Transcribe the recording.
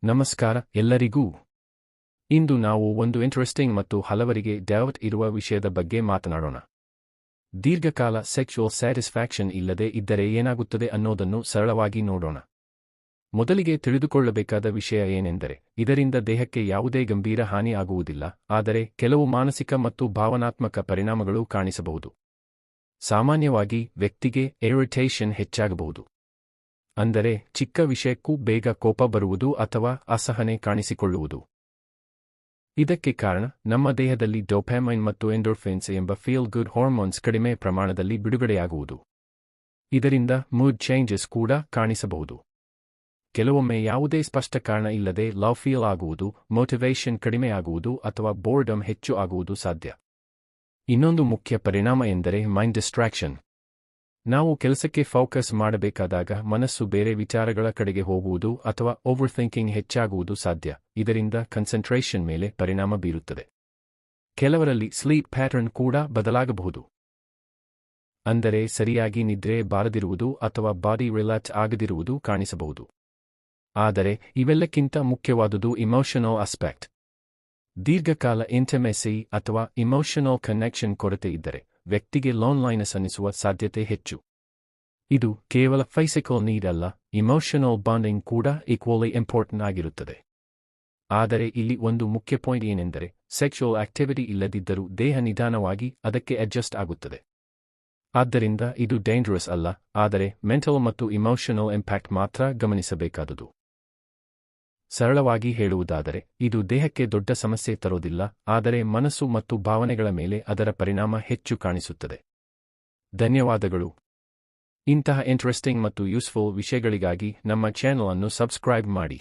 ನಮಸ್ಕಾರ ಎಲ್ಲರಿಗೂ. ಇಂದು ನಾವು ಒಂದು ಇಂಟ್ರೆಸ್ಟಿಂಗ್ ಮತ್ತು ಹಲವರಿಗೆ ಡೌಟ್ ಇರುವ ವಿಷಯದ ಬಗ್ಗೆ ಮಾತನಾಡೋಣ. ದೀರ್ಘಕಾಲ ಸೆಕ್ಸುವಲ್ ಸ್ಯಾಟಿಸ್ಫ್ಯಾಕ್ಷನ್ ಇಲ್ಲದೆ ಇದ್ದರೆ ಏನಾಗುತ್ತದೆ ಅನ್ನೋದನ್ನು ಸರಳವಾಗಿ ನೋಡೋಣ. ಮೊದಲಿಗೆ ತಿಳಿದುಕೊಳ್ಳಬೇಕಾದ ವಿಷಯ ಏನೆಂದರೆ, ಇದರಿಂದ ದೇಹಕ್ಕೆ ಯಾವುದೇ ಗಂಭೀರ ಹಾನಿ ಆಗುವುದಿಲ್ಲ, ಆದರೆ ಕೆಲವು ಮಾನಸಿಕ ಮತ್ತು ಭಾವನಾತ್ಮಕ ಪರಿಣಾಮಗಳು ಕಾಣಿಸಬಹುದು. ಸಾಮಾನ್ಯವಾಗಿ ವ್ಯಕ್ತಿಗೆ ಇರಿಟೇಷನ್ ಹೆಚ್ಚಾಗಬಹುದು. ಅಂದರೆ ಚಿಕ್ಕ ವಿಷಯಕ್ಕೂ ಬೇಗ ಕೋಪ ಬರುವುದು ಅಥವಾ ಅಸಹನೆ ಕಾಣಿಸಿಕೊಳ್ಳುವುದು. ಇದಕ್ಕೆ ಕಾರಣ ನಮ್ಮ ದೇಹದಲ್ಲಿ ಡೋಪಾಮೈನ್ ಮತ್ತು ಎಂಡೋರ್ಫಿನ್ಸ್ ಎಂಬ ಫೀಲ್ ಗುಡ್ ಹಾರ್ಮೋನ್ಸ್ ಕಡಿಮೆ ಪ್ರಮಾಣದಲ್ಲಿ ಬಿಡುಗಡೆಯಾಗುವುದು. ಇದರಿಂದ ಮೂಡ್ ಚೇಂಜಸ್ ಕೂಡ ಕಾಣಿಸಬಹುದು. ಕೆಲವೊಮ್ಮೆ ಯಾವುದೇ ಸ್ಪಷ್ಟ ಕಾರಣ ಇಲ್ಲದೆ ಲವ್ ಫೀಲ್ ಆಗುವುದು, ಮೋಟಿವೇಷನ್ ಕಡಿಮೆಯಾಗುವುದು ಅಥವಾ ಬೋರ್ಡಮ್ ಹೆಚ್ಚು ಆಗುವುದು ಸಾಧ್ಯ. ಇನ್ನೊಂದು ಮುಖ್ಯ ಪರಿಣಾಮ ಎಂದರೆ ಮೈಂಡ್ ಡಿಸ್ಟ್ರಾಕ್ಷನ್. ನಾವು ಕೆಲಸಕ್ಕೆ ಫೋಕಸ್ ಮಾಡಬೇಕಾದಾಗ ಮನಸ್ಸು ಬೇರೆ ವಿಚಾರಗಳ ಕಡೆಗೆ ಹೋಗುವುದು ಅಥವಾ ಓವರ್ ಥಿಂಕಿಂಗ್ ಹೆಚ್ಚಾಗುವುದು ಸಾಧ್ಯ. ಇದರಿಂದ ಕಾನ್ಸಂಟ್ರೇಷನ್ ಮೇಲೆ ಪರಿಣಾಮ ಬೀರುತ್ತದೆ. ಕೆಲವರಲ್ಲಿ ಸ್ಲೀಪ್ ಪ್ಯಾಟರ್ನ್ ಕೂಡ ಬದಲಾಗಬಹುದು. ಅಂದರೆ ಸರಿಯಾಗಿ ನಿದ್ರೆ ಬಾರದಿರುವುದು ಅಥವಾ ಬಾಡಿ ರಿಲ್ಯಾಕ್ಸ್ ಆಗದಿರುವುದು ಕಾಣಿಸಬಹುದು. ಆದರೆ ಇವೆಲ್ಲಕ್ಕಿಂತ ಮುಖ್ಯವಾದುದು ಇಮೋಷನಲ್ ಆಸ್ಪೆಕ್ಟ್. ದೀರ್ಘಕಾಲ ಇಂಟಿಮೆಸಿ ಅಥವಾ ಇಮೋಷನಲ್ ಕನೆಕ್ಷನ್ ಕೊರತೆ ಇದ್ದರೆ ವ್ಯಕ್ತಿಗೆ ಲೋನ್ಲೈನೆಸ್ ಅನ್ನಿಸುವ ಸಾಧ್ಯತೆ ಹೆಚ್ಚು. ಇದು ಕೇವಲ ಫಿಸಿಕಲ್ ನೀಡ್ ಅಲ್ಲ, ಇಮೋಷನಲ್ ಬಾಂಡಿಂಗ್ ಕೂಡ ಈಕ್ವಲಿ ಇಂಪಾರ್ಟೆಂಟ್ ಆಗಿರುತ್ತದೆ. ಆದರೆ ಇಲ್ಲಿ ಒಂದು ಮುಖ್ಯ ಪಾಯಿಂಟ್ ಏನೆಂದರೆ, ಸೆಕ್ಸುವಲ್ ಆಕ್ಟಿವಿಟಿ ಇಲ್ಲದಿದ್ದರೂ ದೇಹ ನಿಧಾನವಾಗಿ ಅದಕ್ಕೆ ಅಡ್ಜಸ್ಟ್ ಆಗುತ್ತದೆ. ಆದ್ದರಿಂದ ಇದು ಡೇಂಜರಸ್ ಅಲ್ಲ, ಆದರೆ ಮೆಂಟಲ್ ಮತ್ತು ಇಮೋಷನಲ್ ಇಂಪ್ಯಾಕ್ಟ್ ಮಾತ್ರ ಗಮನಿಸಬೇಕಾದುದು. ಸರಳವಾಗಿ ಹೇಳುವುದಾದರೆ, ಇದು ದೇಹಕ್ಕೆ ದೊಡ್ಡ ಸಮಸ್ಯೆ ತರೋದಿಲ್ಲ, ಆದರೆ ಮನಸ್ಸು ಮತ್ತು ಭಾವನೆಗಳ ಮೇಲೆ ಅದರ ಪರಿಣಾಮ ಹೆಚ್ಚು ಕಾಣಿಸುತ್ತದೆ. ಧನ್ಯವಾದಗಳು. ಇಂತಹ ಇಂಟ್ರೆಸ್ಟಿಂಗ್ ಮತ್ತು ಯೂಸ್ಫುಲ್ ವಿಷಯಗಳಿಗಾಗಿ ನಮ್ಮ ಚಾನೆಲ್ ಅನ್ನು ಸಬ್ಸ್ಕ್ರೈಬ್ ಮಾಡಿ.